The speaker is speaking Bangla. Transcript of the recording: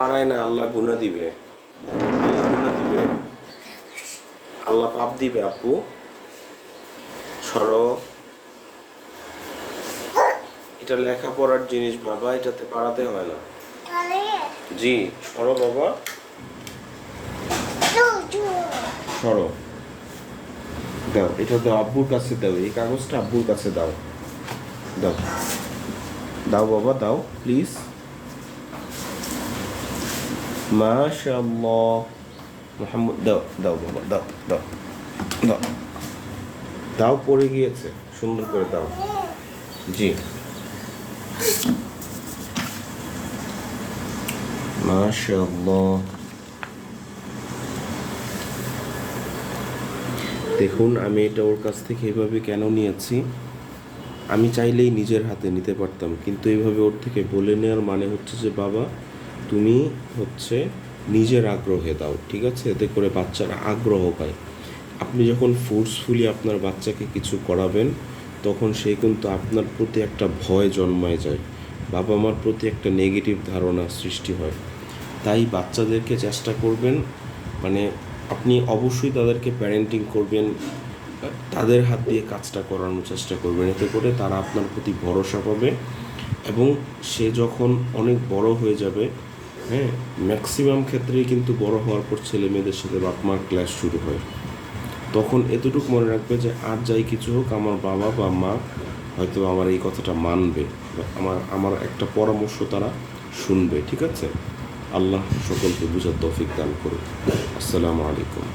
পারায় না, আল্লাহ গুনাহ দিবে, আল্লাহ গুনাহ দিবে, আল্লাহ পাপ দিবে। আপু সরো, এটা লেখাপড়ার জিনিস বাবা, এটাতে পারাতে হয় না। জি সরো বাবা, সরো। দাও, এটা দাও আব্বুর কাছে দাও, এই কাগজটা আব্বুর কাছে দাও, দাও দাও বাবা দাও প্লিজ। মাশাআল্লাহ মোহাম্মদ, দাও দাও বাবা দাও দাও দাও দাও, পড়ে গিয়েছে, সুন্দর করে দাও। জি মাশাআল্লাহ। দেখুন আমি এটা ওর কাছ থেকে এভাবে কেন নিয়েছি, আমি চাইলেই নিজের হাতে নিতে পারতাম, কিন্তু এইভাবে ওর থেকে বলে নেওয়ার মানে হচ্ছে যে বাবা তুমি হচ্ছে নিজের আগ্রহে দাও, ঠিক আছে, এতে করে বাচ্চারা আগ্রহ পায়। আপনি যখন ফোর্সফুলি আপনার বাচ্চাকে কিছু করাবেন তখন সে কিন্তু আপনার প্রতি একটা ভয় জন্মায় যায়, বাবা মার প্রতি একটা নেগেটিভ ধারণা সৃষ্টি হয়। তাই বাচ্চাদেরকে চেষ্টা করবেন, মানে আপনি অবশ্যই তাদেরকে প্যারেন্টিং করবেন, তাদের হাত দিয়ে কাজটা করানোর চেষ্টা করবেন, এতে করে তারা আপনার প্রতি ভরসা পাবে। এবং সে যখন অনেক বড় হয়ে যাবে, হ্যাঁ, ম্যাক্সিমাম ক্ষেত্রেই কিন্তু বড় হওয়ার পর ছেলে মেয়েদের সাথে বাপ মার ক্লাস শুরু হয়, তখন এতটুকু মনে রাখবে যে আর যাই কিছু হোক আমার বাবা বা মা হয়তো আমার এই কথাটা মানবে, আমার আমার একটা পরামর্শ তারা শুনবে, ঠিক আছে। আল্লাহ সকলকে বুঝার তৌফিক দান করুন। আসসালামু আলাইকুম।